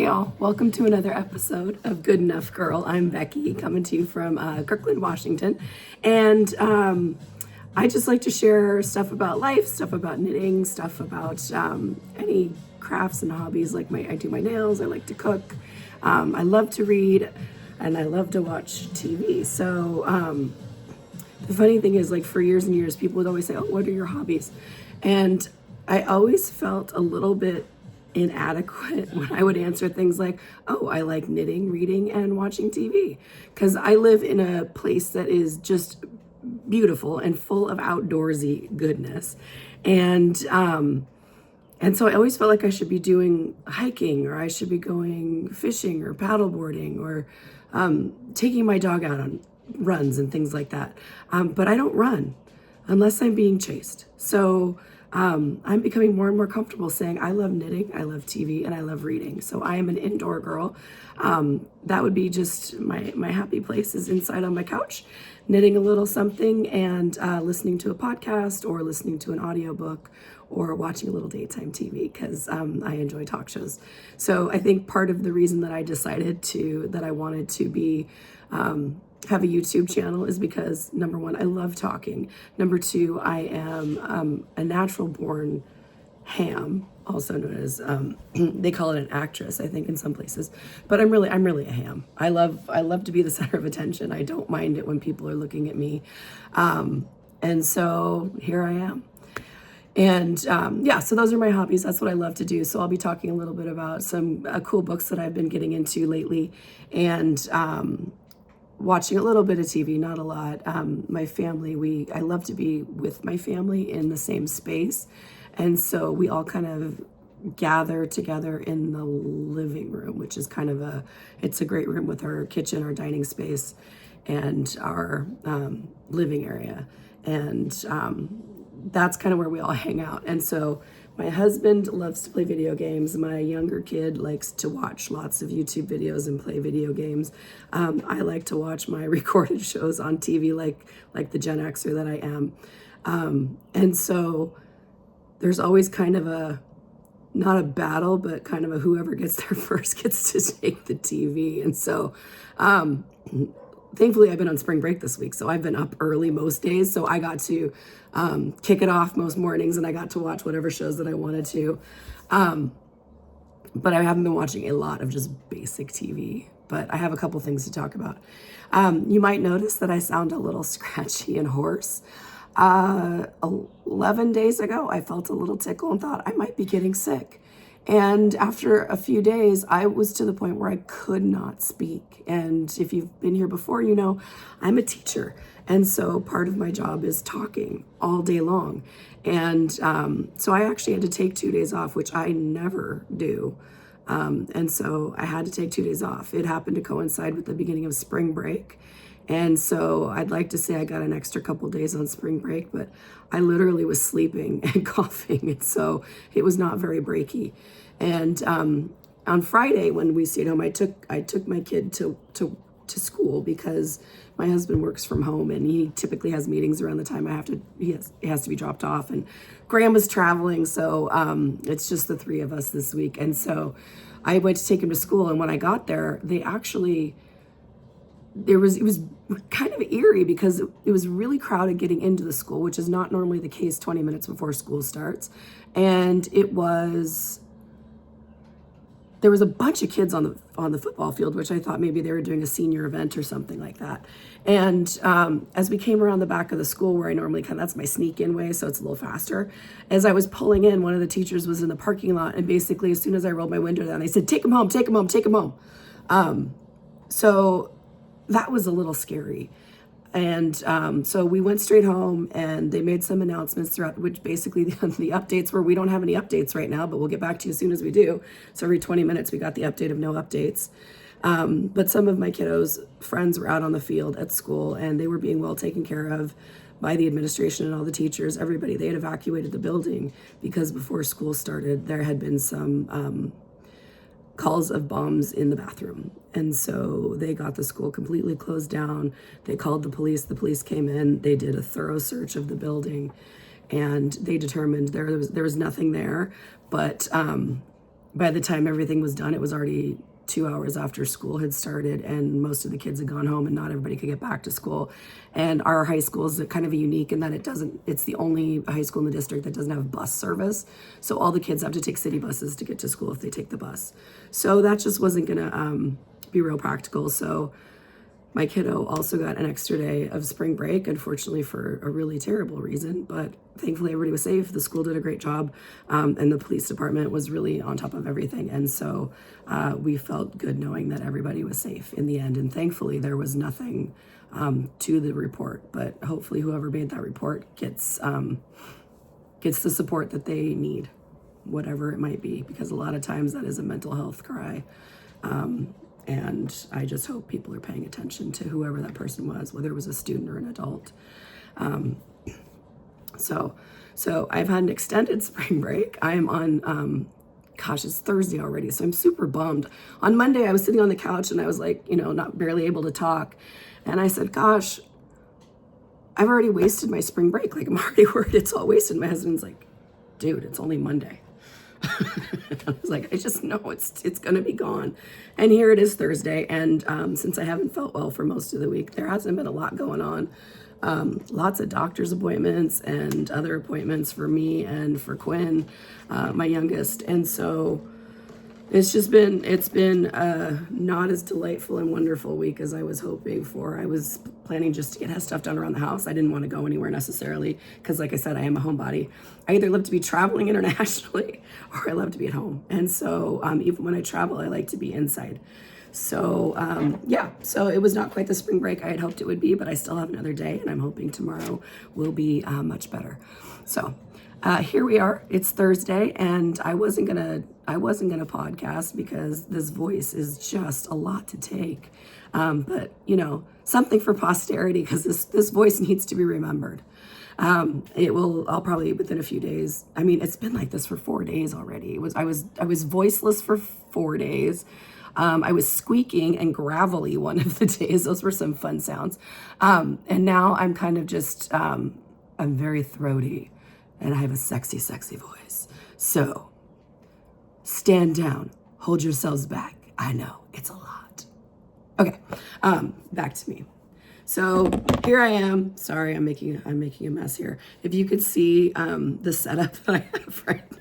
Hey y'all, welcome to another episode of Good Enough Girl. I'm Becky, coming to you from Kirkland, Washington. And I just like to share stuff about life, stuff about knitting, stuff about any crafts and hobbies. Like I do my nails, I like to cook, I love to read, and I love to watch TV. So the funny thing is, like, for years and years, people would always say, oh, what are your hobbies? And I always felt a little bit inadequate when I would answer things like, oh, I like knitting, reading, and watching TV. Because I live in a place that is just beautiful and full of outdoorsy goodness. And so I always felt like I should be doing hiking, or I should be going fishing or paddleboarding, or taking my dog out on runs and things like that. But I don't run unless I'm being chased. So I'm becoming more and more comfortable saying I love knitting, I love TV, and I love reading. So I am an indoor girl. That would be just my happy place is inside on my couch, knitting a little something and listening to a podcast or listening to an audiobook or watching a little daytime TV because I enjoy talk shows. So I think part of the reason that I decided that I wanted to be have a YouTube channel is because, number one, I love talking. Number two, I am a natural born ham, also known as they call it an actress, I think, in some places. But I'm really a ham. I love to be the center of attention. I don't mind it when people are looking at me, and so here I am. And so those are my hobbies. That's what I love to do. So I'll be talking a little bit about some cool books that I've been getting into lately, and watching a little bit of TV, not a lot. My family, I love to be with my family in the same space. And so we all kind of gather together in the living room, which is kind of it's a great room with our kitchen, our dining space, and our living area. And that's kind of where we all hang out. And so my husband loves to play video games. My younger kid likes to watch lots of YouTube videos and play video games. I like to watch my recorded shows on TV like the Gen Xer that I am. And so there's always kind of not a battle, but kind of a whoever gets there first gets to take the TV. And so thankfully I've been on spring break this week, so I've been up early most days. So I got to kick it off most mornings, and I got to watch whatever shows that I wanted to. But I haven't been watching a lot of just basic TV, but I have a couple things to talk about. You might notice that I sound a little scratchy and hoarse. 11 days ago, I felt a little tickle and thought I might be getting sick. And after a few days, I was to the point where I could not speak. And if you've been here before, you know, I'm a teacher. And so part of my job is talking all day long. And so I actually had to take 2 days off, which I never do. And so I had to take 2 days off. It happened to coincide with the beginning of spring break. And so I'd like to say I got an extra couple days on spring break, but I literally was sleeping and coughing. And so it was not very breaky. And on Friday when we stayed home, I took my kid to school because my husband works from home and he typically has meetings around the time he has to be dropped off, and Grandma's traveling. So it's just the three of us this week. And so I went to take him to school. And when I got there, it was kind of eerie because it was really crowded getting into the school, which is not normally the case 20 minutes before school starts. And there was a bunch of kids on the football field, which I thought maybe they were doing a senior event or something like that. And as we came around the back of the school where I normally that's my sneak in way, so it's a little faster. As I was pulling in, one of the teachers was in the parking lot, and basically as soon as I rolled my window down, they said, take him home, take him home, take him home. So that was a little scary. And so we went straight home, and they made some announcements throughout, which basically the updates were, we don't have any updates right now, but we'll get back to you as soon as we do. So every 20 minutes we got the update of no updates. But some of my kiddos' friends were out on the field at school, and they were being well taken care of by the administration and all the teachers, everybody. They had evacuated the building because before school started, there had been some calls of bombs in the bathroom. And so they got the school completely closed down. They called the police came in, they did a thorough search of the building, and they determined there was nothing there, but by the time everything was done, it was already 2 hours after school had started, and most of the kids had gone home, and not everybody could get back to school. And our high school is kind of unique in that it's the only high school in the district that doesn't have bus service. So all the kids have to take city buses to get to school if they take the bus. So that just wasn't gonna be real practical. So my kiddo also got an extra day of spring break, unfortunately for a really terrible reason, but thankfully everybody was safe. The school did a great job, and the police department was really on top of everything. And so we felt good knowing that everybody was safe in the end. And thankfully there was nothing to the report, but hopefully whoever made that report gets the support that they need, whatever it might be, because a lot of times that is a mental health cry. And I just hope people are paying attention to whoever that person was, whether it was a student or an adult. So I've had an extended spring break. I am on, it's Thursday already, so I'm super bummed. On Monday, I was sitting on the couch and I was like, not barely able to talk. And I said, gosh, I've already wasted my spring break. Like, I'm already worried it's all wasted. My husband's like, dude, it's only Monday. I was like, I just know it's going to be gone. And here it is Thursday. And since I haven't felt well for most of the week, there hasn't been a lot going on. Lots of doctor's appointments and other appointments for me and for Quinn, my youngest. And so it's been not as delightful and wonderful week as I was hoping for. I was planning just to get stuff done around the house. I didn't want to go anywhere necessarily because, like I said, I am a homebody. I either love to be traveling internationally or I love to be at home. And so even when I travel, I like to be inside. So so it was not quite the spring break I had hoped it would be, but I still have another day, and I'm hoping tomorrow will be much better. So here we are. It's Thursday, and I wasn't gonna podcast because this voice is just a lot to take. But something for posterity, because this voice needs to be remembered. I'll probably within a few days. I mean, it's been like this for 4 days already. I was voiceless for 4 days. I was squeaking and gravelly one of the days. Those were some fun sounds. And now I'm kind of just, I'm very throaty and I have a sexy, sexy voice. So stand down, hold yourselves back. I know it's a lot. Okay. Back to me. So here I am. Sorry, I'm making a mess here. If you could see, the setup that I have right now,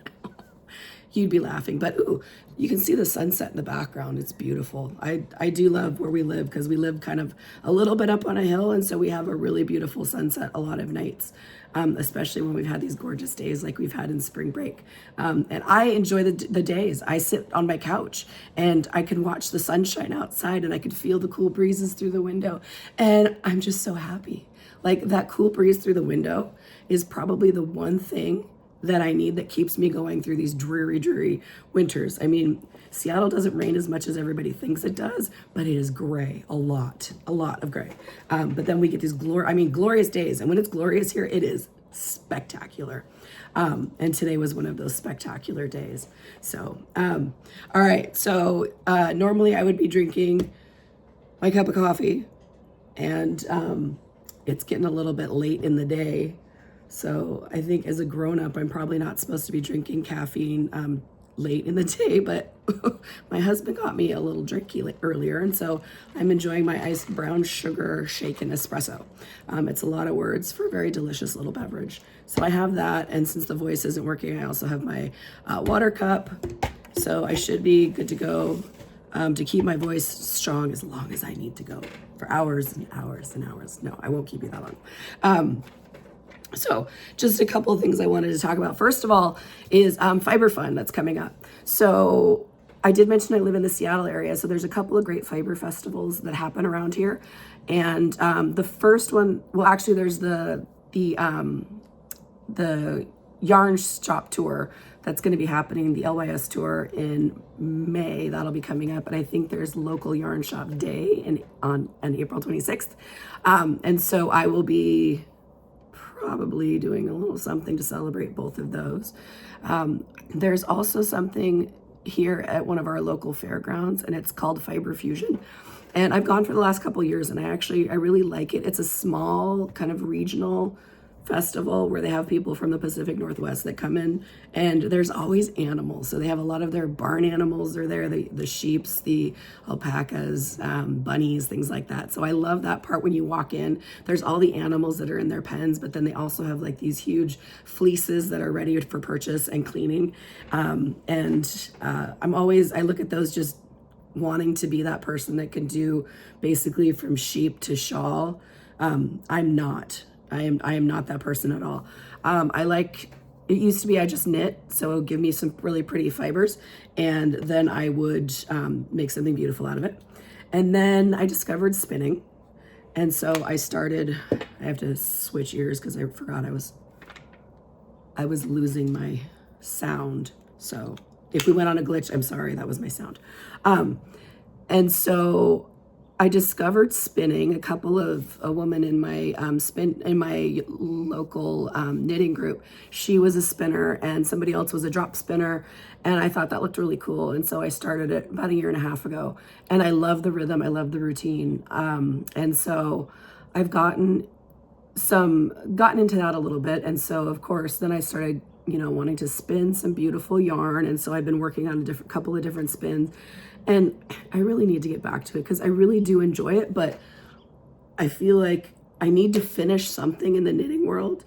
you'd be laughing, but ooh, you can see the sunset in the background. It's beautiful. I do love where we live because we live kind of a little bit up on a hill, and so we have a really beautiful sunset a lot of nights, especially when we've had these gorgeous days like we've had in spring break. And I enjoy the days. I sit on my couch and I can watch the sunshine outside and I could feel the cool breezes through the window, and I'm just so happy. Like, that cool breeze through the window is probably the one thing that I need that keeps me going through these dreary, dreary winters. I mean, Seattle doesn't rain as much as everybody thinks it does, but it is gray, a lot of gray. But then we get these glorious days. And when it's glorious here, it is spectacular. And today was one of those spectacular days. So, all right. So normally I would be drinking my cup of coffee, and it's getting a little bit late in the day. So I think as a grown-up, I'm probably not supposed to be drinking caffeine late in the day, but my husband got me a little drinky earlier, and so I'm enjoying my iced brown sugar shaken espresso. It's a lot of words for a very delicious little beverage. So I have that, and since the voice isn't working, I also have my water cup. So I should be good to go to keep my voice strong as long as I need to go for hours and hours and hours. No, I won't keep you that long. So just a couple of things I wanted to talk about. First of all is Fiber Fun that's coming up. So I did mention I live in the Seattle area, so there's a couple of great fiber festivals that happen around here. And the first one, well, actually there's the yarn shop tour that's going to be happening, the LYS tour in May. That'll be coming up. And I think there's local yarn shop day on April 26th. And so I will be probably doing a little something to celebrate both of those. There's also something here at one of our local fairgrounds, and it's called Fiber Fusion. And I've gone for the last couple of years, and I really like it. It's a small kind of regional festival where they have people from the Pacific Northwest that come in, and there's always animals. So they have a lot of their barn animals are there, the sheeps, the alpacas, bunnies, things like that. So I love that part when you walk in. There's all the animals that are in their pens, but then they also have like these huge fleeces that are ready for purchase and cleaning. I look at those just wanting to be that person that can do basically from sheep to shawl. I'm not. I am not that person at all. It used to be I just knit, so it would give me some really pretty fibers, and then I would make something beautiful out of it. And then I discovered spinning, and so I have to switch ears because I forgot I was losing my sound. So if we went on a glitch, I'm sorry, that was my sound. And so I discovered spinning. A woman in my local knitting group, she was a spinner and somebody else was a drop spinner, and I thought that looked really cool. And so I started it about 1.5 years ago, and I love the rhythm, I love the routine, and so I've gotten into that a little bit. And so of course then I started wanting to spin some beautiful yarn, and so I've been working on a couple of different spins. And I really need to get back to it because I really do enjoy it, but I feel like I need to finish something in the knitting world.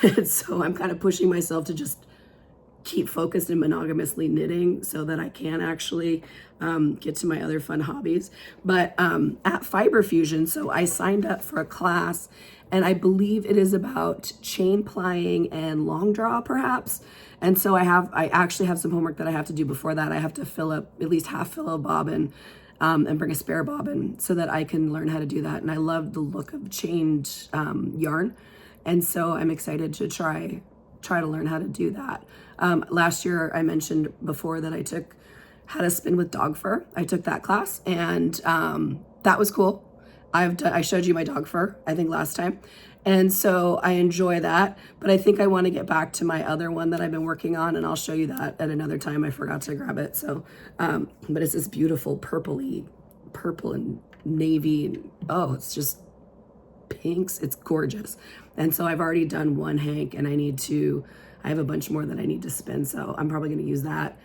And so I'm kind of pushing myself to just keep focused and monogamously knitting so that I can actually get to my other fun hobbies. But at Fiber Fusion, so I signed up for a class, and I believe it is about chain plying and long draw perhaps. And so I actually have some homework that I have to do before that. I have to at least fill a bobbin and bring a spare bobbin so that I can learn how to do that. And I love the look of chained yarn. And so I'm excited to try to learn how to do that. Last year, I mentioned before that I took how to spin with dog fur. I took that class, and that was cool. I showed you my dog fur, I think last time. And so I enjoy that, but I think I want to get back to my other one that I've been working on, and I'll show you that at another time. I forgot to grab it. So, but it's this beautiful purple and navy. And, oh, it's just pinks. It's gorgeous. And so I've already done one hank, and I have a bunch more that I need to spin. So I'm probably going to use that.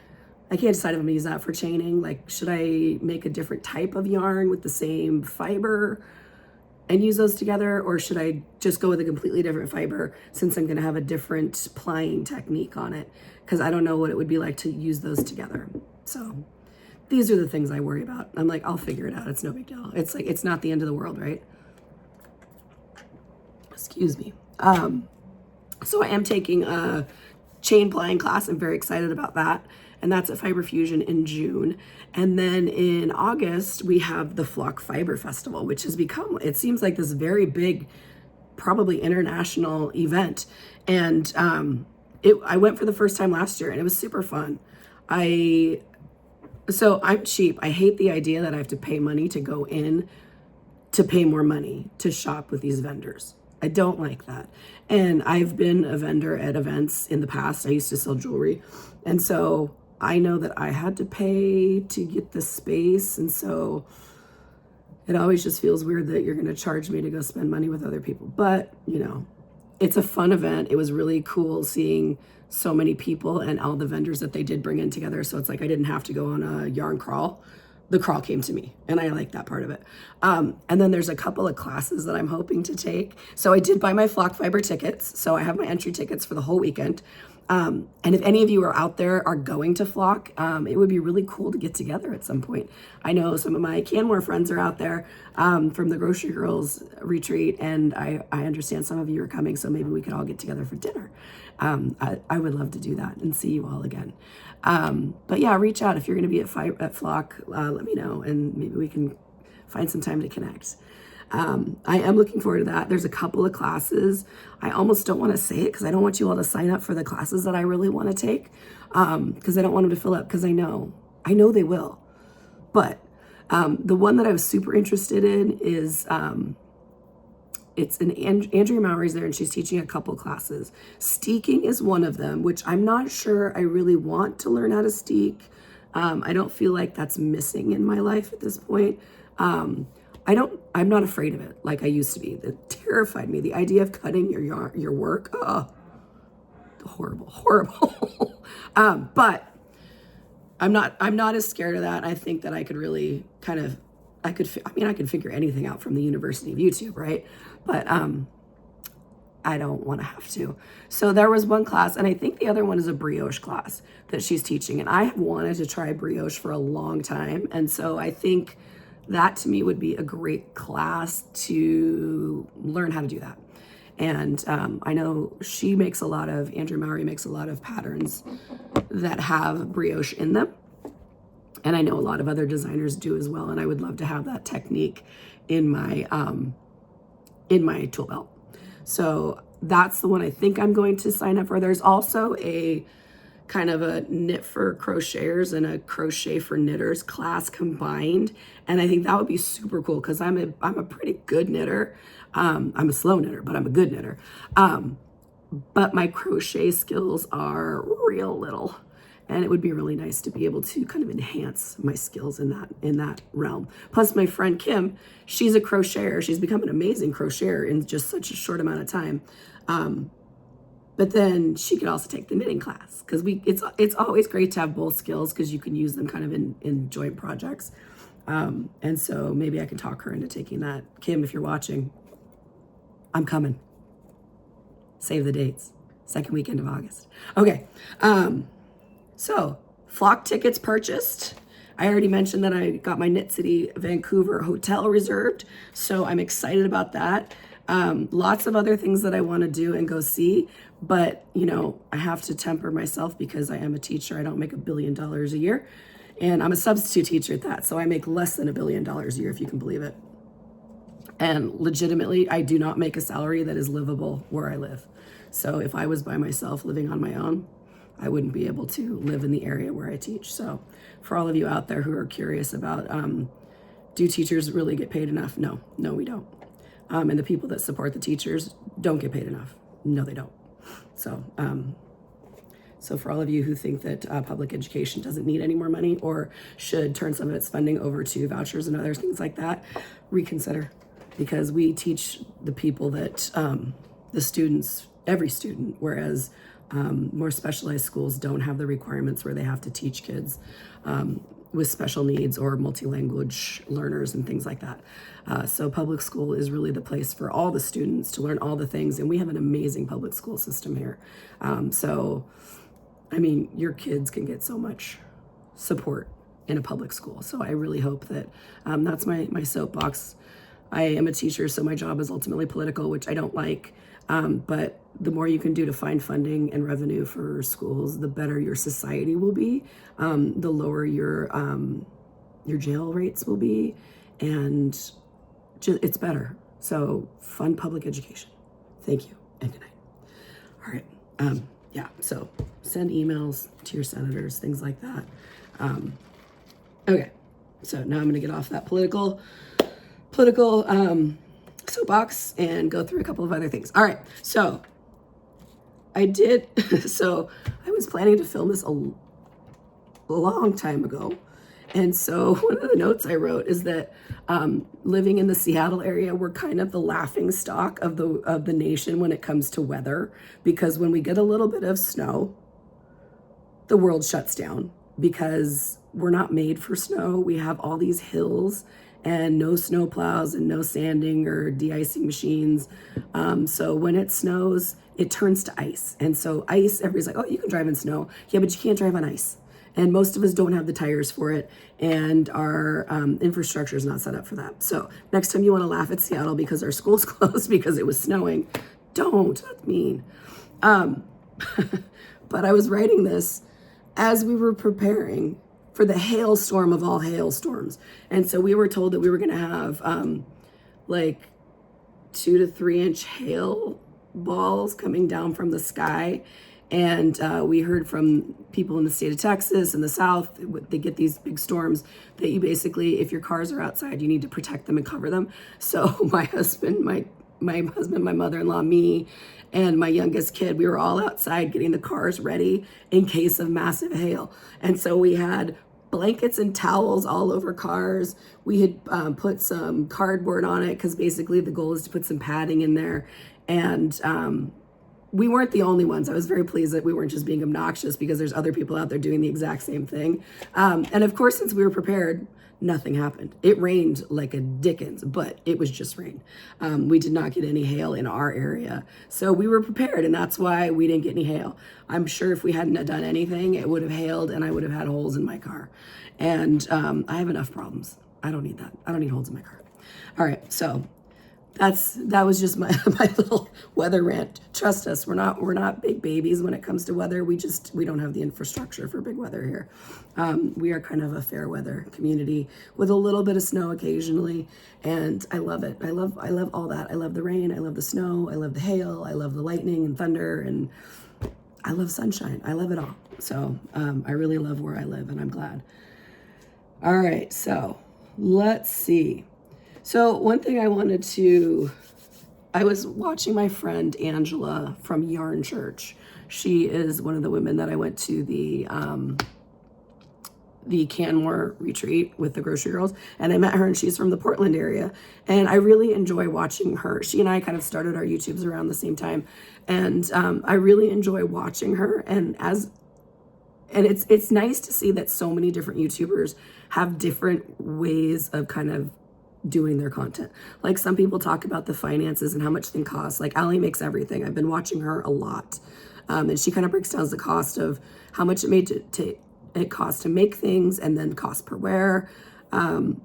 I can't decide if I'm going to use that for chaining. Like, should I make a different type of yarn with the same fiber and use those together, or should I just go with a completely different fiber since I'm going to have a different plying technique on it? Because I don't know what it would be like to use those together. So these are the things I worry about. I'm like, I'll figure it out. It's no big deal. It's like, it's not the end of the world, right? Excuse me. So I am taking a chain plying class. I'm very excited about that. And that's at Fiber Fusion in June. And then in August, we have the Flock Fiber Festival, which has become, it seems like this very big, probably international event. And I went for the first time last year, and it was super fun. So I'm cheap. I hate the idea that I have to pay money to go in to pay more money to shop with these vendors. I don't like that. And I've been a vendor at events in the past. I used to sell jewelry. And so I know that I had to pay to get the space. And so it always just feels weird that you're going to charge me to go spend money with other people. But, it's a fun event. It was really cool seeing so many people and all the vendors that they did bring in together. So it's like I didn't have to go on a yarn crawl. The crawl came to me, and I like that part of it. And then there's a couple of classes that I'm hoping to take. So I did buy my Flock Fiber tickets. So I have my entry tickets for the whole weekend. And if any of you are out there are going to Flock, it would be really cool to get together at some point. I know some of my Canmore friends are out there from the Grocery Girls retreat, and I understand some of you are coming, so maybe we could all get together for dinner. I would love to do that and see you all again. But yeah, reach out if you're going to be at Flock. Let me know, and maybe we can find some time to connect. I am looking forward to that. There's a couple of classes. I almost don't want to say it because I don't want you all to sign up for the classes that I really want to take, because I don't want them to fill up, because I know they will. But the one that I was super interested in is it's Andrea Mowry's there, and she's teaching a couple classes. Steeking is one of them, which I'm not sure I really want to learn how to steek. I don't feel like that's missing in my life at this point. I I'm not afraid of it like I used to be. That terrified me. The idea of cutting your work, horrible. But I'm not as scared of that. I think that I could really I could figure anything out from the University of YouTube, right? But I don't want to have to. So there was one class, and I think the other one is a brioche class that she's teaching. And I have wanted to try brioche for a long time. And so I think that to me would be a great class to learn how to do that. And I know Andrea Mowry makes a lot of patterns that have brioche in them. And I know a lot of other designers do as well. And I would love to have that technique in my tool belt. So that's the one I think I'm going to sign up for. There's also a kind of a knit for crocheters and a crochet for knitters class combined. And I think that would be super cool because I'm a pretty good knitter. I'm a slow knitter, but I'm a good knitter. But my crochet skills are real little. And it would be really nice to be able to kind of enhance my skills in that realm. Plus my friend Kim, she's a crocheter. She's become an amazing crocheter in just such a short amount of time. But then she could also take the knitting class because it's always great to have both skills because you can use them kind of in joint projects. And so maybe I can talk her into taking that. Kim, if you're watching, I'm coming. Save the dates. Second weekend of August. Okay. So flock tickets purchased. I already mentioned that I got my Knit City Vancouver hotel reserved. So I'm excited about that. Lots of other things that I want to do and go see, but I have to temper myself because I am a teacher. I don't make $1 billion a year, and I'm a substitute teacher at that. So I make less than $1 billion a year, if you can believe it. And legitimately, I do not make a salary that is livable where I live. So if I was by myself living on my own, I wouldn't be able to live in the area where I teach. So for all of you out there who are curious about, do teachers really get paid enough? No, we don't. And the people that support the teachers don't get paid enough. No, they don't. So for all of you who think that public education doesn't need any more money or should turn some of its funding over to vouchers and other things like that, reconsider, because we teach the people that, the students, every student, whereas more specialized schools don't have the requirements where they have to teach kids with special needs or multi-language learners and things like that. So public school is really the place for all the students to learn all the things, and we have an amazing public school system here. Your kids can get so much support in a public school. So I really hope that that's my soapbox. I am a teacher, so my job is ultimately political, which I don't like. But the more you can do to find funding and revenue for schools, the better your society will be, the lower your jail rates will be, and it's better. So fund public education. Thank you, and good night. All right. So send emails to your senators, things like that. Okay, so now I'm going to get off that political soapbox and go through a couple of other things. All right, so I was planning to film this a long time ago. And so one of the notes I wrote is that living in the Seattle area, we're kind of the laughing stock of the nation when it comes to weather, because when we get a little bit of snow, the world shuts down because we're not made for snow. We have all these hills and no snow plows and no sanding or de-icing machines. So when it snows, it turns to ice. And so ice, everybody's like, oh, you can drive in snow. Yeah, but you can't drive on ice. And most of us don't have the tires for it. And our infrastructure is not set up for that. So next time you want to laugh at Seattle because our school's closed because it was snowing, don't. That's mean. But I was writing this as we were preparing for the hailstorm of all hailstorms. And so we were told that we were going to have 2 to 3 inch hail balls coming down from the sky. And we heard from people in the state of Texas and the South, they get these big storms that you basically, if your cars are outside, you need to protect them and cover them. So my husband, my mother-in-law, me, and my youngest kid, we were all outside getting the cars ready in case of massive hail. And so we had blankets and towels all over cars. We had put some cardboard on it because basically the goal is to put some padding in there. And we weren't the only ones. I was very pleased that we weren't just being obnoxious, because there's other people out there doing the exact same thing. And of course, since we were prepared, nothing happened. It rained like a Dickens, but it was just rain. We did not get any hail in our area. So we were prepared, and that's why we didn't get any hail. I'm sure if we hadn't done anything, it would have hailed and I would have had holes in my car. And I have enough problems. I don't need that. I don't need holes in my car. All right, so that was just my little weather rant. Trust us, we're not big babies when it comes to weather. We don't have the infrastructure for big weather here. We are kind of a fair weather community with a little bit of snow occasionally, and I love it. I love all that. I love the rain, I love the snow, I love the hail, I love the lightning and thunder, and I love sunshine. I love it all. So I really love where I live, and I'm glad. All right, so let's see. So one thing I was watching my friend Angela from Yarn Church. She is one of the women that I went to the Canmore retreat with the grocery girls, and I met her, and she's from the Portland area, and I really enjoy watching her. She and I kind of started our YouTubes around the same time, and I really enjoy watching her, and it's nice to see that so many different YouTubers have different ways of kind of doing their content. Like, some people talk about the finances and how much things cost. Like, Allie makes everything. I've been watching her a lot, and she kind of breaks down the cost of how much it costs to make things, and then cost per wear. And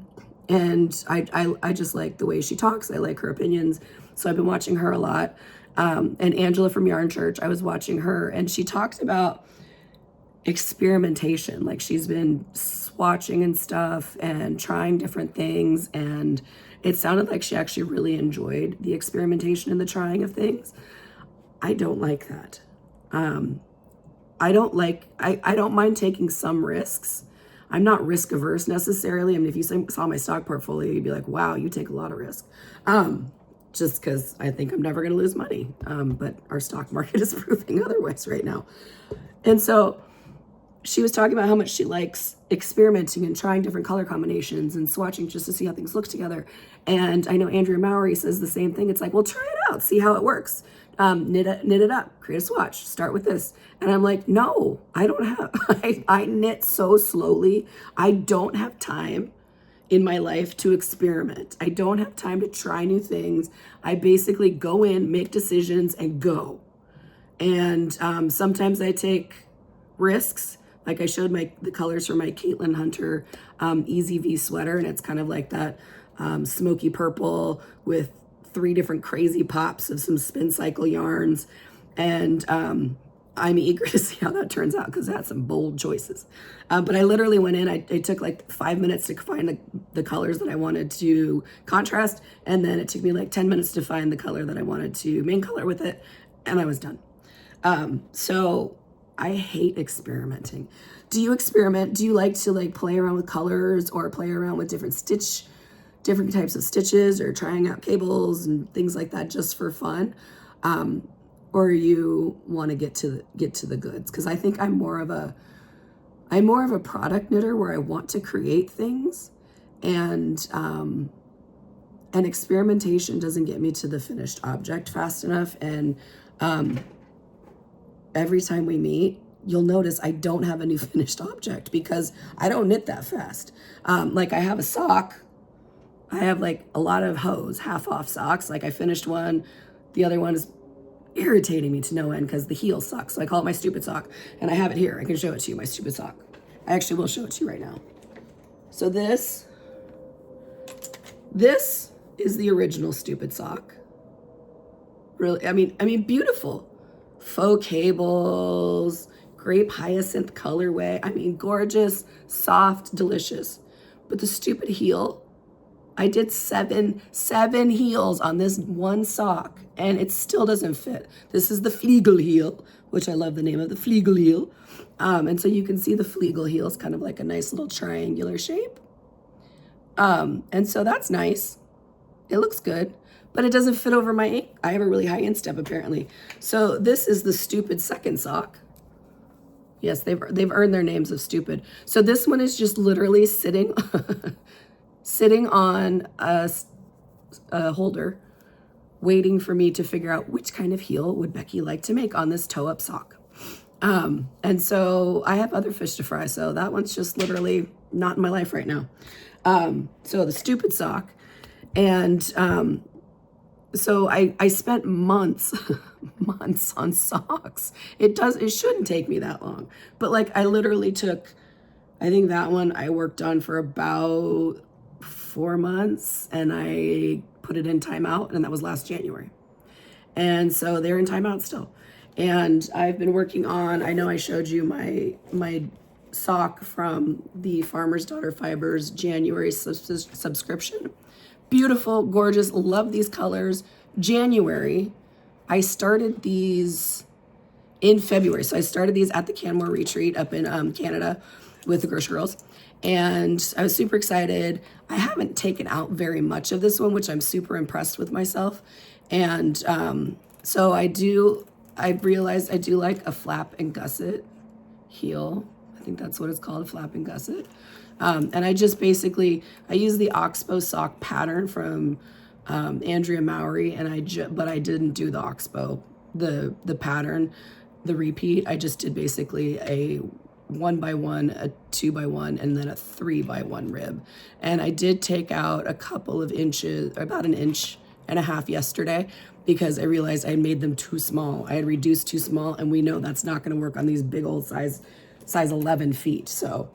I just like the way she talks. I like her opinions, so I've been watching her a lot. And Angela from Yarn Church, I was watching her, and she talked about experimentation. Like, she's been swatching and stuff and trying different things, and it sounded like she actually really enjoyed the experimentation and the trying of things. I don't like that. I don't mind taking some risks. I'm not risk averse necessarily. I mean, if you saw my stock portfolio, you'd be like, wow, you take a lot of risk. Just because I think I'm never going to lose money. But our stock market is proving otherwise right now. And so she was talking about how much she likes experimenting and trying different color combinations and swatching just to see how things look together. And I know Andrea Mowry says the same thing. It's like, well, try it out, see how it works. Knit it up, create a swatch, start with this. And I'm like, no, I don't have, I knit so slowly. I don't have time in my life to experiment. I don't have time to try new things. I basically go in, make decisions, and go. And sometimes I take risks. Like, I showed the colors for my Caitlin Hunter Easy V sweater, and it's kind of like that smoky purple with 3 different crazy pops of some spin cycle yarns. And I'm eager to see how that turns out, because it had some bold choices. But I literally went in, it took like 5 minutes to find the colors that I wanted to contrast, and then it took me like 10 minutes to find the color that I wanted to main color with it, and I was done. So I hate experimenting. Do you experiment? Do you like to play around with colors, or play around with different types of stitches, or trying out cables and things like that just for fun? Or you want to get to the goods? Because I think I'm more of a product knitter, where I want to create things, and experimentation doesn't get me to the finished object fast enough. And every time we meet, you'll notice I don't have a new finished object, because I don't knit that fast. Like, I have a sock. I have like a lot of hose, half off socks. Like, I finished one. The other one is irritating me to no end because the heel sucks. So I call it my stupid sock, and I have it here. I can show it to you, my stupid sock. I actually will show it to you right now. So this is the original stupid sock. Really, I mean, beautiful. Faux cables, grape hyacinth colorway. I mean, gorgeous, soft, delicious. But the stupid heel, I did seven heels on this one sock, and it still doesn't fit. This is the Fliegel heel, which I love the name of the Fliegel heel. And so you can see the Fliegel heel is kind of like a nice little triangular shape. And so that's nice. It looks good, but it doesn't fit over my, I have a really high instep apparently. So this is the stupid second sock. Yes, they've earned their names of stupid. So this one is just literally sitting sitting on a holder, waiting for me to figure out which kind of heel would Becky like to make on this toe-up sock. And so I have other fish to fry, so that one's just literally not in my life right now. So the stupid sock, and so I spent months months on socks. It shouldn't take me that long, but like I literally took, I think that one I worked on for about 4 months, and I put it in timeout, and that was last January. And so they're in timeout still. And I've been working on, I know I showed you my sock from the Farmer's Daughter Fibers January subscription. Beautiful, gorgeous, love these colors. January, I started these in February. So I started these at the Canmore Retreat up in Canada with the Grocery Girls. And I was super excited. I haven't taken out very much of this one, which I'm super impressed with myself. And so I realized I do like a flap and gusset heel. I think that's what it's called, a flap and gusset. And I just basically, I use the Oxbow sock pattern from Andrea Mowry, and but I didn't do the Oxbow, the pattern, the repeat. I just did basically a 1x1, a 2x1, and then a 3x1 rib. And I did take out a couple of inches, about 1.5 inches yesterday, because I realized I made them too small. I had reduced too small, and we know that's not going to work on these big old size 11 feet. So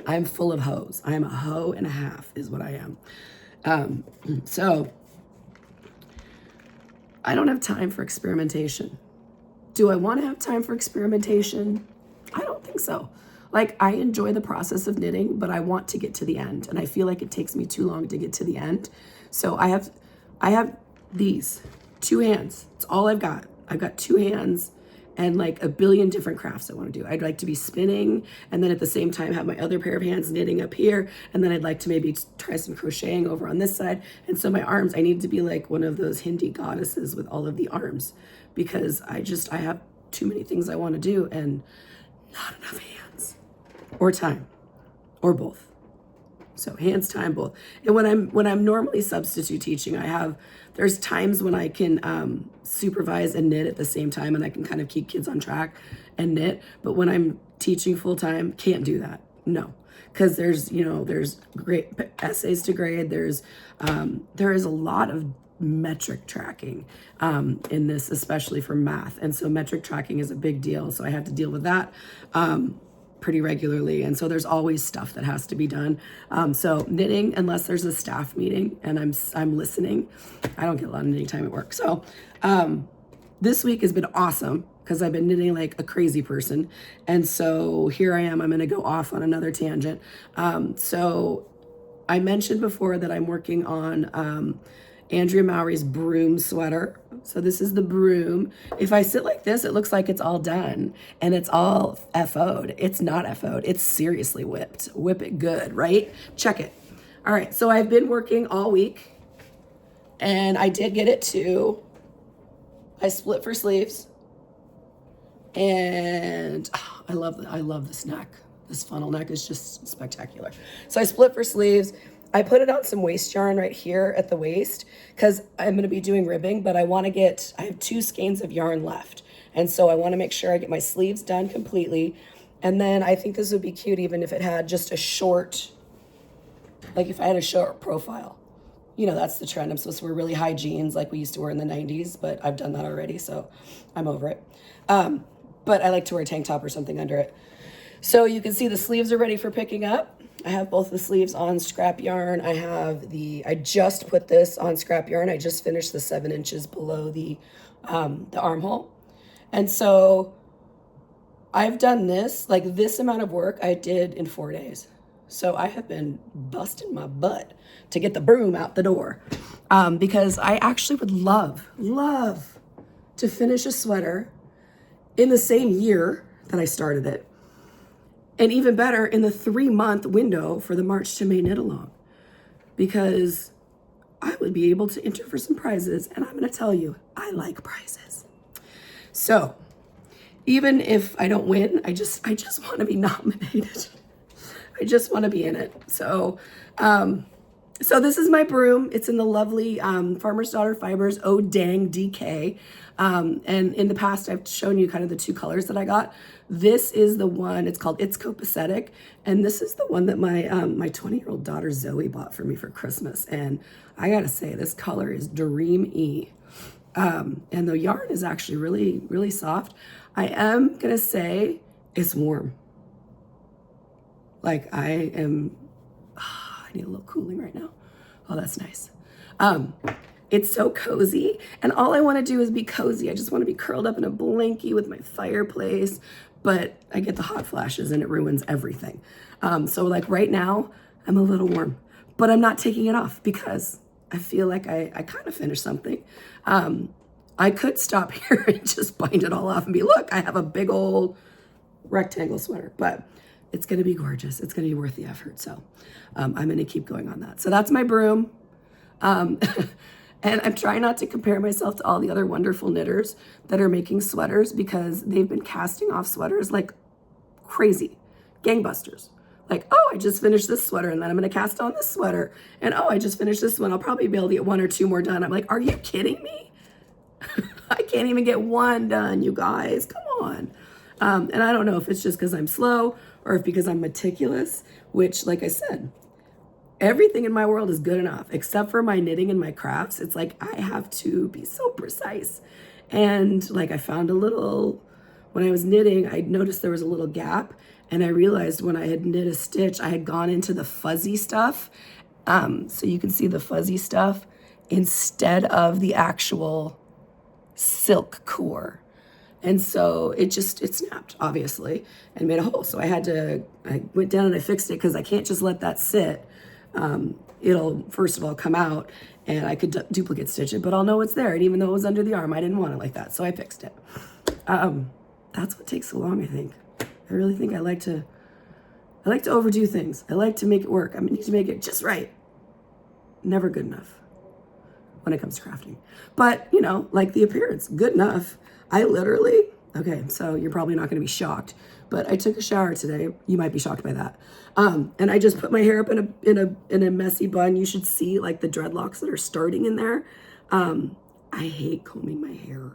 I'm full of hoes. I am a hoe and a half is what I am. So I don't have time for experimentation. Do I want to have time for experimentation? I don't think so. Like, I enjoy the process of knitting, but I want to get to the end, and I feel like it takes me too long to get to the end. So I have these 2 hands. It's all I've got. I've got 2 hands and like a billion different crafts I want to do. I'd like to be spinning, and then at the same time have my other pair of hands knitting up here, and then I'd like to maybe try some crocheting over on this side. And so my arms, I need to be like one of those Hindi goddesses with all of the arms, because I have too many things I want to do and not enough hands or time or both. So hands, time, both. And when I'm normally substitute teaching, there's times when I can supervise and knit at the same time, and I can kind of keep kids on track and knit. But when I'm teaching full time, can't do that. No, because there's great essays to grade. There is a lot of metric tracking in this, especially for math. And so metric tracking is a big deal. So I have to deal with that pretty regularly. And so there's always stuff that has to be done. So knitting, unless there's a staff meeting and I'm listening, I don't get a lot of knitting time at work. So this week has been awesome because I've been knitting like a crazy person. And so here I am, I'm going to go off on another tangent. So I mentioned before that I'm working on Andrea Mowry's broom sweater. So this is the broom. If I sit like this, it looks like it's all done and it's all FO'd. It's not FO'd. It's seriously whipped. Whip it good, right? Check it. All right. So I've been working all week, and I did get it to, I split for sleeves, and I love this neck. This funnel neck is just spectacular. So I split for sleeves. I put it on some waist yarn right here at the waist because I'm going to be doing ribbing, but I have 2 skeins of yarn left. And so I want to make sure I get my sleeves done completely. And then I think this would be cute even if it had just a short, like if I had a short profile. You know, that's the trend. I'm supposed to wear really high jeans like we used to wear in the 90s, but I've done that already, so I'm over it. But I like to wear a tank top or something under it. So you can see the sleeves are ready for picking up. I have both the sleeves on scrap yarn. I just put this on scrap yarn. I just finished the 7 inches below the armhole. And so I've done this amount of work I did in 4 days. So I have been busting my butt to get the broom out the door. Because I actually would love to finish a sweater in the same year that I started it. And even better, in the 3-month window for the March to May knit along, because I would be able to enter for some prizes. And I'm going to tell you, I like prizes. So even if I don't win, I just want to be nominated. I just want to be in it. So, so this is my broom. It's in the lovely Farmer's Daughter Fibers Oh Dang DK. And in the past, I've shown you kind of the two colors that I got. This is the one, it's called It's Copacetic. And this is the one that my 20-year-old daughter Zoe bought for me for Christmas. And I gotta say, this color is Dream-y. And the yarn is actually really, really soft. I am gonna say it's warm. Like I need a little cooling right now. Oh, that's nice. It's so cozy, and all I want to do is be cozy. I just want to be curled up in a blankie with my fireplace, but I get the hot flashes and it ruins everything. So like right now, I'm a little warm, but I'm not taking it off because I feel like I kind of finished something. I could stop here and just bind it all off and be, look, I have a big old rectangle sweater, but it's going to be gorgeous. It's going to be worth the effort. So I'm going to keep going on that. So that's my broom. And I'm trying not to compare myself to all the other wonderful knitters that are making sweaters because they've been casting off sweaters like crazy, gangbusters. Like, oh, I just finished this sweater and then I'm going to cast on this sweater. And oh, I just finished this one. I'll probably be able to get one or two more done. I'm like, are you kidding me? I can't even get one done, you guys. Come on. And I don't know if it's just because I'm slow or if because I'm meticulous, which, like I said, everything in my world is good enough except for my knitting and my crafts. It's like I have to be so precise. And like I found when I was knitting, I noticed there was a little gap, and I realized when I had knit a stitch, I had gone into the fuzzy stuff. So you can see the fuzzy stuff instead of the actual silk core. And so it snapped, obviously, and made a hole. So I went down and I fixed it because I can't just let that sit. It'll, first of all, come out and I could duplicate stitch it, but I'll know it's there. And even though it was under the arm, I didn't want it like that. So I fixed it. That's what takes so long, I think. I really think I like to overdo things. I like to make it work. I need to make it just right. Never good enough when it comes to crafting. But, like the appearance, good enough. Okay, so you're probably not going to be shocked, but I took a shower today. You might be shocked by that. And I just put my hair up in a messy bun. You should see like the dreadlocks that are starting in there. I hate combing my hair.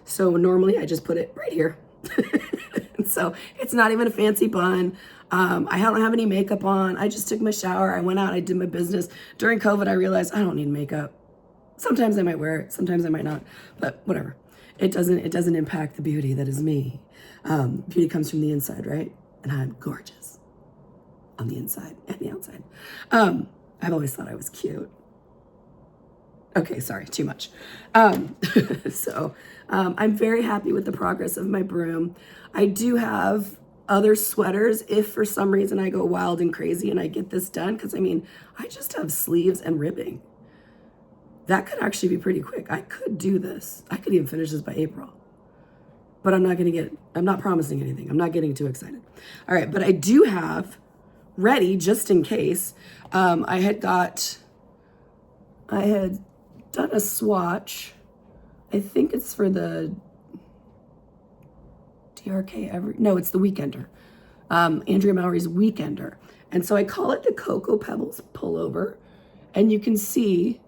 So normally I just put it right here. So it's not even a fancy bun. I don't have any makeup on. I just took my shower. I went out, I did my business. During COVID, I realized I don't need makeup. Sometimes I might wear it, sometimes I might not, but whatever. It doesn't impact the beauty that is me. Beauty comes from the inside, right? And I'm gorgeous on the inside and the outside. I've always thought I was cute. Okay, sorry, too much. So I'm very happy with the progress of my broom. I do have other sweaters if for some reason I go wild and crazy and I get this done, because I just have sleeves and ribbing. That could actually be pretty quick. I could do this. I could even finish this by April. But I'm not promising anything. I'm not getting too excited. All right, but I do have ready, just in case. I had done a swatch. I think it's for the DRK no, it's the Weekender. Andrea Mowry's Weekender. And so I call it the Cocoa Pebbles pullover. And you can see,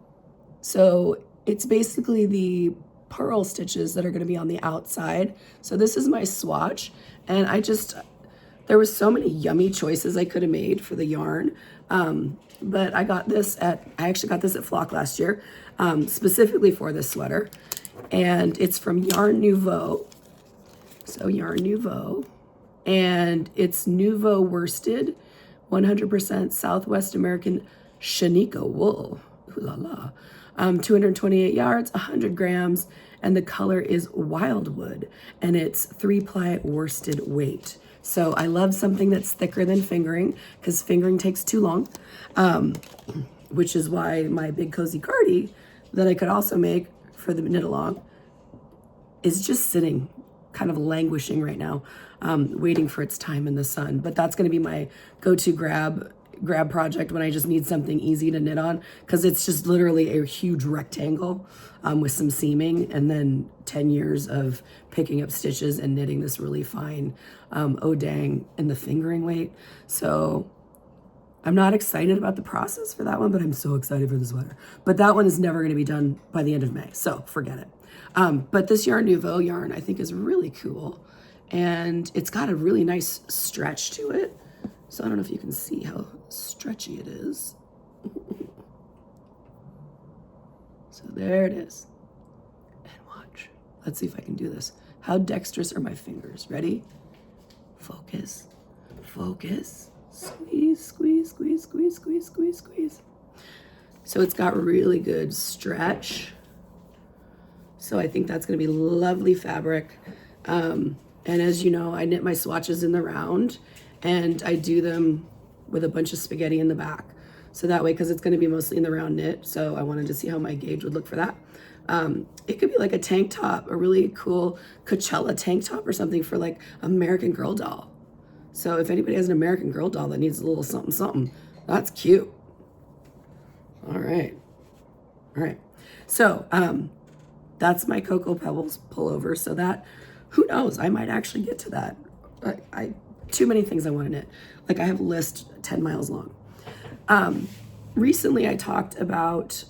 so it's basically the purl stitches that are going to be on the outside. So this is my swatch, and there was so many yummy choices I could have made for the yarn. But I actually got this at Flock last year, specifically for this sweater. And it's from Yarn Nouveau. So Yarn Nouveau, and it's Nouveau worsted, 100% Southwest American Shaniko wool. Ooh la la. 228 yards, 100 grams, and the color is Wildwood, and it's 3-ply worsted weight. So I love something that's thicker than fingering, because fingering takes too long, which is why my big cozy cardi that I could also make for the knit along is just sitting, kind of languishing right now, waiting for its time in the sun. But that's going to be my go-to grab grab project when I just need something easy to knit on, because it's just literally a huge rectangle with some seaming, and then 10 years of picking up stitches and knitting this really fine Odang in the fingering weight. So I'm not excited about the process for that one, but I'm so excited for the sweater. But that one is never going to be done by the end of May, so forget it. But this Nouveau yarn I think is really cool, and it's got a really nice stretch to it. So I don't know if you can see how stretchy it is. So there it is. And watch. Let's see if I can do this. How dexterous are my fingers? Ready? Focus. Focus. Squeeze, squeeze, squeeze, squeeze, squeeze, squeeze, squeeze. So it's got really good stretch. So I think that's going to be lovely fabric. And as you know, I knit my swatches in the round, and I do them with a bunch of spaghetti in the back. So that way, because it's going to be mostly in the round knit, so I wanted to see how my gauge would look for that. It could be like a tank top, a really cool Coachella tank top or something for like American Girl doll. So if anybody has an American Girl doll that needs a little something something, that's cute. All right. All right. So that's my Cocoa Pebbles pullover. So that, who knows, I might actually get to that. Too many things I want to knit. Like I have a list 10 miles long. Recently I talked about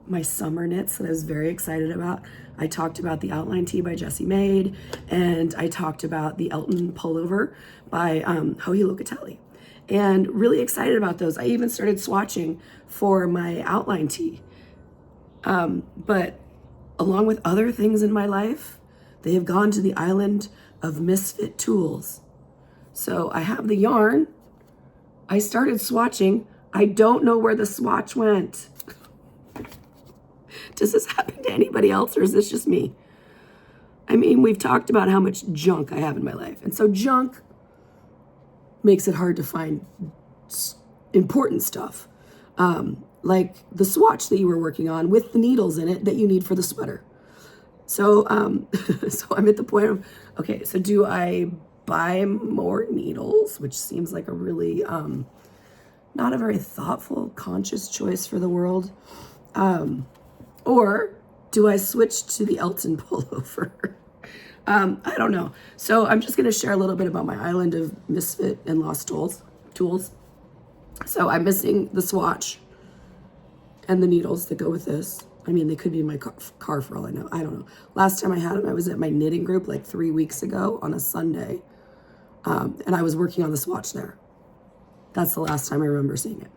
my summer knits that I was very excited about. I talked about the Outline Tee by Maede, and I talked about the EltonPullover by Joji Locatelli, and really excited about those. I even started swatching for my Outline Tee. But along with other things in my life, they have gone to the island of misfit tools. So I have the yarn. I started swatching. I don't know where the swatch went. Does this happen to anybody else, or is this just me? I mean, we've talked about how much junk I have in my life. And so junk makes it hard to find important stuff. Like the swatch that you were working on with the needles in it that you need for the sweater. So, so I'm at the point of, okay, so do I buy more needles, which seems like a really, not a very thoughtful, conscious choice for the world. Or do I switch to the EltonPullover? I don't know. So I'm just going to share a little bit about my island of misfit and lost tools. So I'm missing the swatch and the needles that go with this. I mean, they could be in my car for all I know. I don't know. Last time I had them, I was at my knitting group like 3 weeks ago on a Sunday. And I was working on the swatch there. That's the last time I remember seeing it.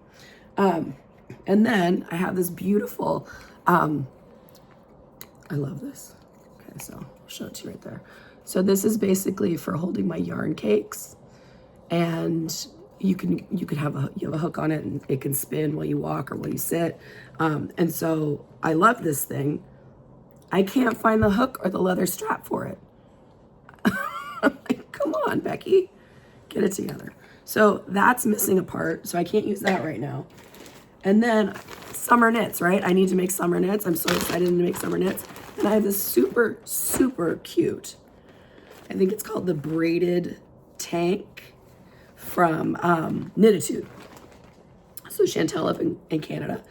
And then I have this beautiful, I love this. Okay, so I'll show it to you right there. So this is basically for holding my yarn cakes, and you could have a hook on it, and it can spin while you walk or while you sit. And so I love this thing. I can't find the hook or the leather strap for it. Like, come on, Becky, get it together. So that's missing a part, so I can't use that right now. And then summer knits, right? I need to make summer knits. I'm so excited to make summer knits. And I have this super, super cute, I think it's called the Braided tank from Knititude. So Chantal up in Canada.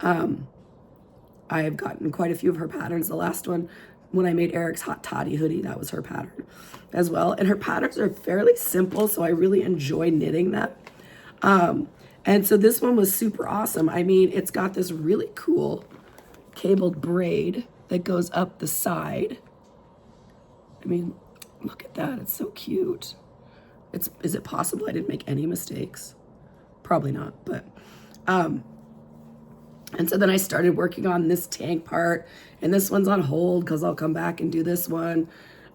I have gotten quite a few of her patterns. The last one, when I made Eric's Hot Toddy hoodie, that was her pattern as well. And her patterns are fairly simple, so I really enjoy knitting them. And so this one was super awesome. I mean, it's got this really cool cabled braid that goes up the side. I mean, look at that. It's so cute. Is it possible I didn't make any mistakes? Probably not, but, and so then I started working on this tank part, and this one's on hold because I'll come back and do this one,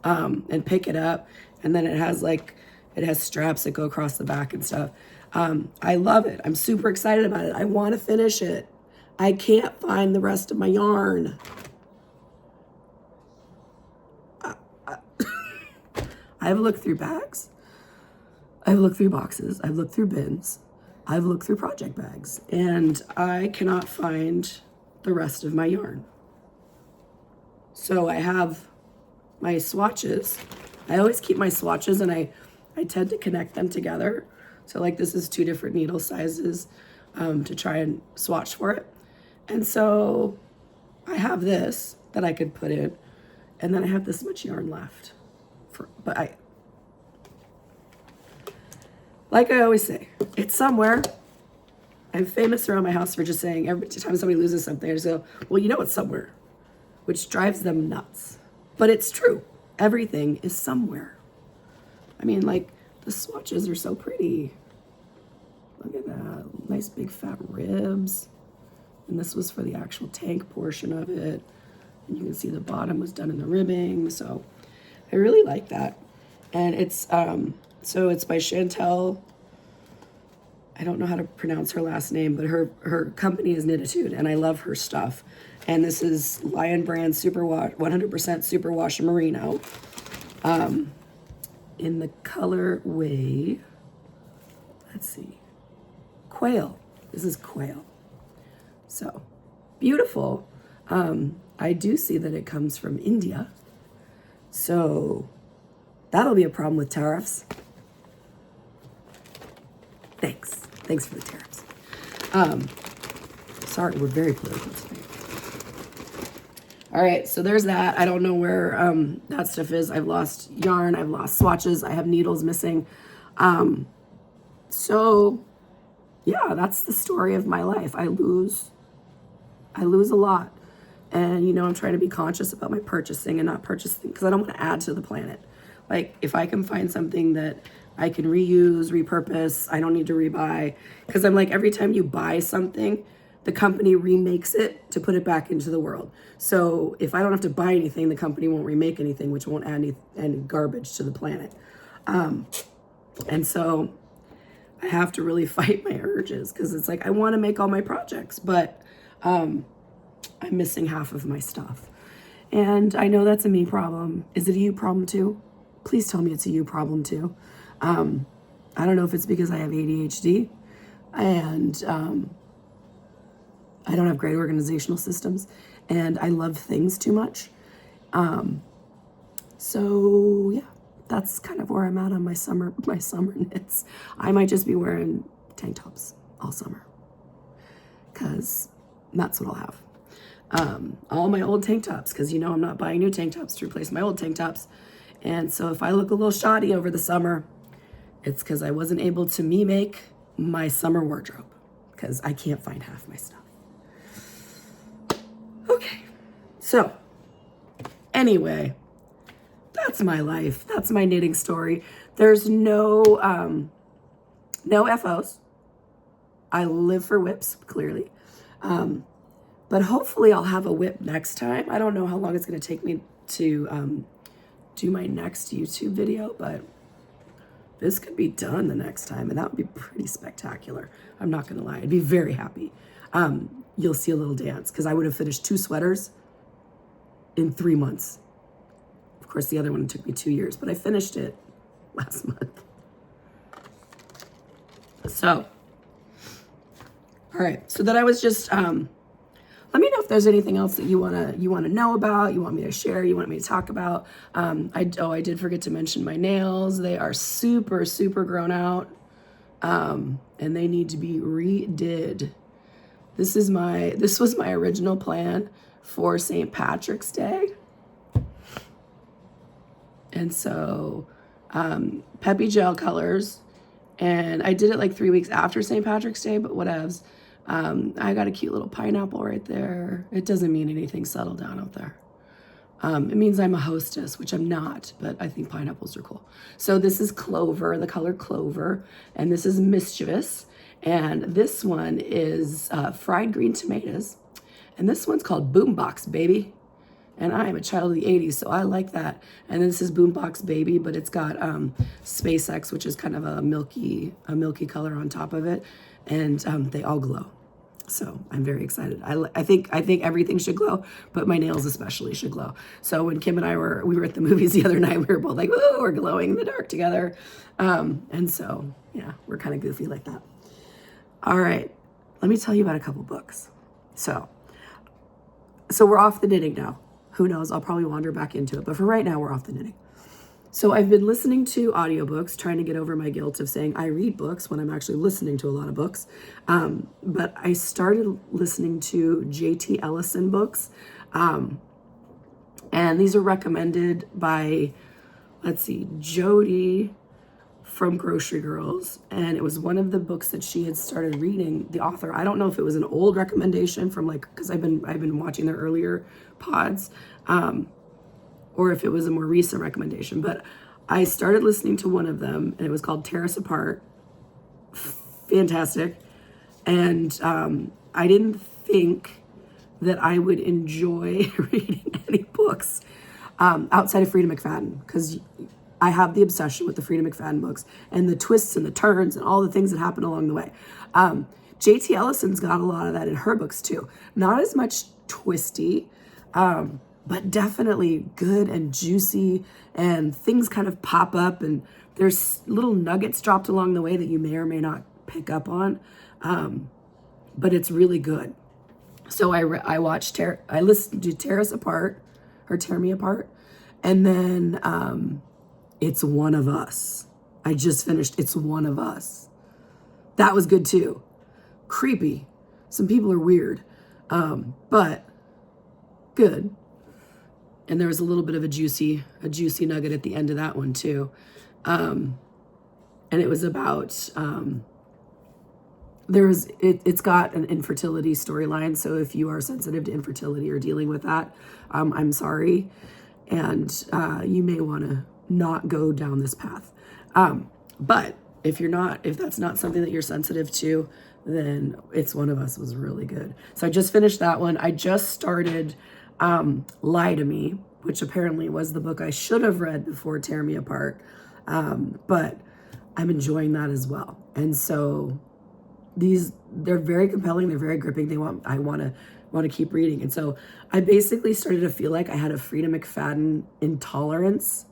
and pick it up. And then it has straps that go across the back and stuff. I love it. I'm super excited about it. I want to finish it. I can't find the rest of my yarn. I've looked through bags. I've looked through boxes. I've looked through bins. I've looked through project bags, and I cannot find the rest of my yarn. So I have my swatches. I always keep my swatches, and I tend to connect them together. So like this is 2 different needle sizes to try and swatch for it. And so I have this that I could put in, and then I have this much yarn left. Like I always say, it's somewhere. I'm famous around my house for just saying every time somebody loses something, I just go, well, you know it's somewhere, which drives them nuts. But it's true. Everything is somewhere. I mean, like, the swatches are so pretty. Look at that. Nice big fat ribs. And this was for the actual tank portion of it. And you can see the bottom was done in the ribbing. So I really like that. And it's, so it's by Chantal. I don't know how to pronounce her last name, but her company is Knititude, and I love her stuff. And this is Lion Brand 100% Superwash Merino. In the colorway, let's see, Quail. This is Quail. So, beautiful. I do see that it comes from India. So, that'll be a problem with tariffs. Thanks for the tariffs. Sorry, we're very political today. All right, so there's that. I don't know where that stuff is. I've lost yarn. I've lost swatches. I have needles missing. So, yeah, that's the story of my life. I lose a lot. And, you know, I'm trying to be conscious about my purchasing and not purchasing because I don't want to add to the planet. Like, if I can find something that I can reuse, repurpose, I don't need to rebuy. Because I'm like, every time you buy something, the company remakes it to put it back into the world. So if I don't have to buy anything, the company won't remake anything, which won't add any garbage to the planet. And so I have to really fight my urges because it's like, I want to make all my projects, but I'm missing half of my stuff. And I know that's a me problem. Is it a you problem too? Please tell me it's a you problem too. I don't know if it's because I have ADHD and I don't have great organizational systems and I love things too much. So yeah, that's kind of where I'm at on my summer knits. I might just be wearing tank tops all summer because that's what I'll have. All my old tank tops, because you know I'm not buying new tank tops to replace my old tank tops. And so if I look a little shoddy over the summer, it's because I wasn't able to make my summer wardrobe because I can't find half my stuff. Okay, so anyway, that's my life. That's my knitting story. There's no FOs. I live for whips, clearly. But hopefully I'll have a whip next time. I don't know how long it's going to take me to do my next YouTube video, but this could be done the next time, and that would be pretty spectacular. I'm not going to lie. I'd be very happy. You'll see a little dance, because I would have finished 2 sweaters in 3 months. Of course, the other one took me 2 years, but I finished it last month. So, all right. So that I was just, let me know if there's anything else that you wanna know about, you want me to share, you want me to talk about. I did forget to mention my nails. They are super, super grown out, and they need to be redid. This was my original plan for St. Patrick's Day. And so, Peppi Gel colors, and I did it like 3 weeks after St. Patrick's Day, but whatevs. I got a cute little pineapple right there. It doesn't mean anything. Settle down out there. It means I'm a hostess, which I'm not, but I think pineapples are cool. So this is Clover, the color Clover, and this is Mischievous. And this one is Fried Green Tomatoes. And this one's called Boombox Baby. And I am a child of the 80s, so I like that. And then this is Boombox Baby, but it's got SpaceX, which is kind of a milky color on top of it. And they all glow. So I'm very excited. I think everything should glow, but my nails especially should glow. So when Kim and I were at the movies the other night, we were both like, woo, we're glowing in the dark together. And so, yeah, we're kind of goofy like that. All right, let me tell you about a couple books. So we're off the knitting now. Who knows? I'll probably wander back into it. But for right now, we're off the knitting. So I've been listening to audiobooks, trying to get over my guilt of saying I read books when I'm actually listening to a lot of books. But I started listening to J.T. Ellison books. And these are recommended by, let's see, Joji from Grocery Girls. And it was one of the books that she had started reading, the author. I don't know if it was an old recommendation from like, because I've been watching their earlier pods, or if it was a more recent recommendation. But I started listening to one of them, and it was called Tear Us Apart. Fantastic. And I didn't think that I would enjoy reading any books outside of Freida McFadden, because I have the obsession with the Freida McFadden books and the twists and the turns and all the things that happen along the way. J.T. Ellison's got a lot of that in her books too. Not as much twisty, but definitely good and juicy, and things kind of pop up, and there's little nuggets dropped along the way that you may or may not pick up on, but it's really good. So I listened to Tear Us Apart, or Tear Me Apart, and then It's One of Us. I just finished It's One of Us. That was good too. Creepy. Some people are weird, but good. And there was a little bit of a juicy nugget at the end of that one too. And it was about, it's got an infertility storyline. So if you are sensitive to infertility or dealing with that, I'm sorry. And you may want to not go down this path. But if that's not something that you're sensitive to, then It's One of Us was really good. So I just finished that one. I just started Lie to Me, which apparently was the book I should have read before Tear Me Apart. But I'm enjoying that as well. And so they're very compelling. They're very gripping. I want to keep reading. And so I basically started to feel like I had a Freida McFadden intolerance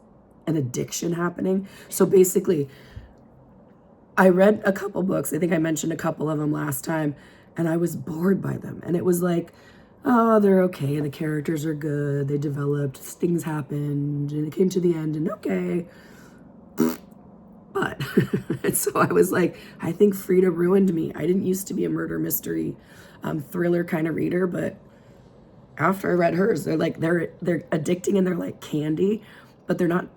and addiction happening. So basically, I read a couple books. I think I mentioned a couple of them last time, and I was bored by them. And it was like, oh, they're okay. The characters are good. They developed. Things happened. And it came to the end, and okay. But, and so I was like, I think Freida ruined me. I didn't used to be a murder mystery thriller kind of reader, but after I read hers, they're addicting, and they're like candy, but they're not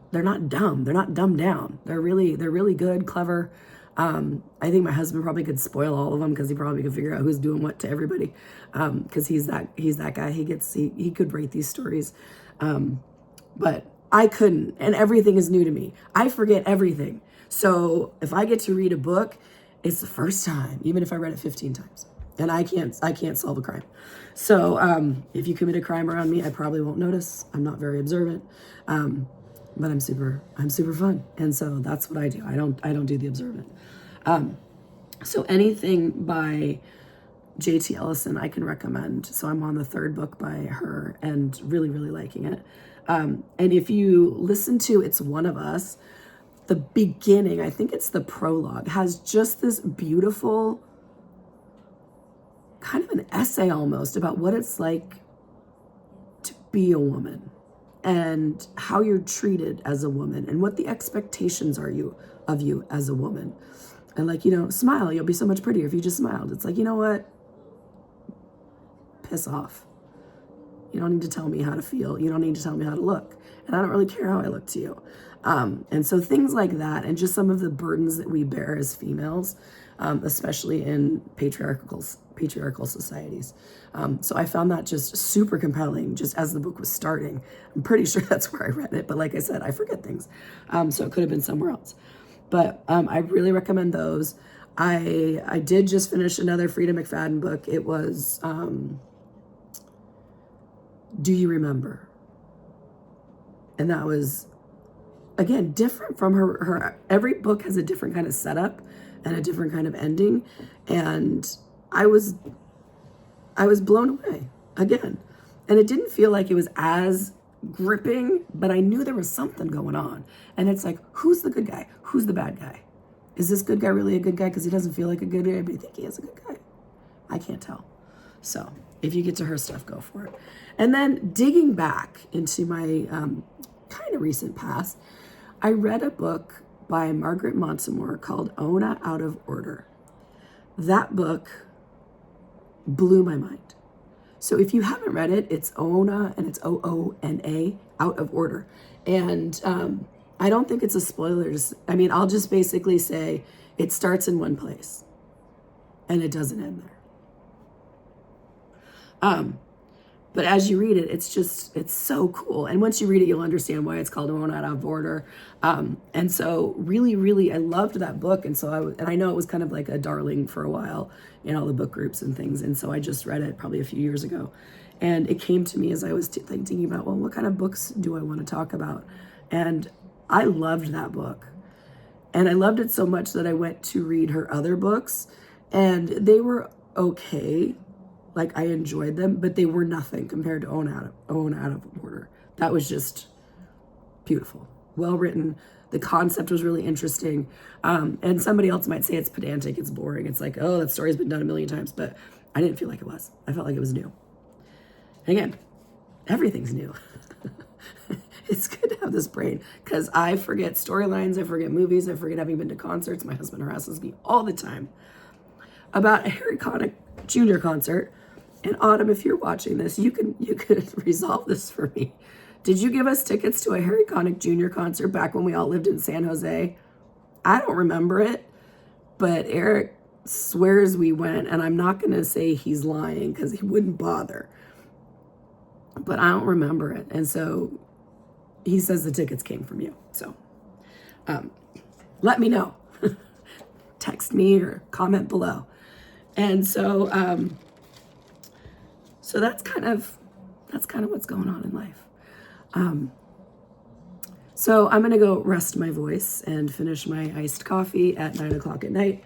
dumb. They're not dumbed down. They're really good, clever. I think my husband probably could spoil all of them, because he probably could figure out who's doing what to everybody. Because he's that guy. He could write these stories. But I couldn't, and everything is new to me. I forget everything. So if I get to read a book, it's the first time, even if I read it 15 times, and I can't solve a crime. So if you commit a crime around me, I probably won't notice. I'm not very observant. But I'm super fun. And so that's what I do. I don't do the observant. So anything by J.T. Ellison I can recommend. So I'm on the third book by her and really liking it. And if you listen to It's One of Us, the beginning, I think it's the prologue, has just this beautiful kind of an essay almost about what it's like to be a woman, and how you're treated as a woman, and what the expectations are of you as a woman. And like, smile, you'll be so much prettier if you just smiled. It's like, you know what? Piss off. You don't need to tell me how to feel. You don't need to tell me how to look. And I don't really care how I look to you. And so things like that, and just some of the burdens that we bear as females, especially in patriarchal societies. So I found that just super compelling just as the book was starting. I'm pretty sure that's where I read it, but like I said, I forget things. So it could have been somewhere else. But I really recommend those. I did just finish another Freida McFadden book. It was Do You Remember? And that was, again, different from her. Every book has a different kind of setup and a different kind of ending. And I was blown away again. And it didn't feel like it was as gripping, but I knew there was something going on. And it's like, who's the good guy? Who's the bad guy? Is this good guy really a good guy? Because he doesn't feel like a good guy, but I think he is a good guy. I can't tell. So if you get to her stuff, go for it. And then digging back into my kind of recent past, I read a book by Margaret Montemore called Ona Out of Order. That book blew my mind. So if you haven't read it, it's Ona, and it's OONA, Out of Order. And I don't think it's a spoiler. I'll just basically say it starts in one place and it doesn't end there. But as you read it, it's so cool. And once you read it, you'll understand why it's called Ona Out of Order. And so really, really, I loved that book. And so I know it was kind of like a darling for a while in all the book groups and things. And so I just read it probably a few years ago. And it came to me as I was thinking about, well, what kind of books do I want to talk about? And I loved that book. And I loved it so much that I went to read her other books, and they were okay. Like, I enjoyed them, but they were nothing compared to Own Out of Order. That was just beautiful, well written. The concept was really interesting. And somebody else might say it's pedantic, it's boring. It's like, oh, that story's been done a million times, but I didn't feel like it was. I felt like it was new. And again, everything's new. It's good to have this brain, because I forget storylines, I forget movies, I forget having been to concerts. My husband harasses me all the time about a Harry Connick Jr. concert. And Autumn, if you're watching this, you could resolve this for me. Did you give us tickets to a Harry Connick Jr. concert back when we all lived in San Jose? I don't remember it, but Eric swears we went, and I'm not going to say he's lying because he wouldn't bother. But I don't remember it. And so he says the tickets came from you. So let me know. Text me or comment below. And so so that's kind of what's going on in life. So I'm gonna go rest my voice and finish my iced coffee at 9 o'clock at night,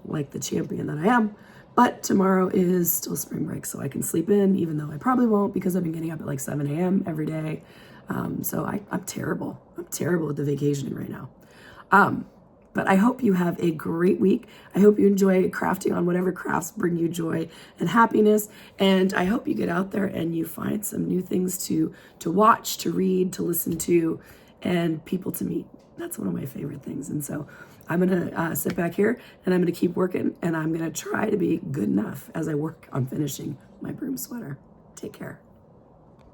like the champion that I am. But tomorrow is still spring break, so I can sleep in, even though I probably won't, because I've been getting up at like 7 a.m. every day. So I'm terrible. I'm terrible at the vacationing right now. But I hope you have a great week. I hope you enjoy crafting on whatever crafts bring you joy and happiness. And I hope you get out there and you find some new things to watch, to read, to listen to, and people to meet. That's one of my favorite things. And so I'm going to sit back here and I'm going to keep working, and I'm going to try to be good enough as I work on finishing my broom sweater. Take care.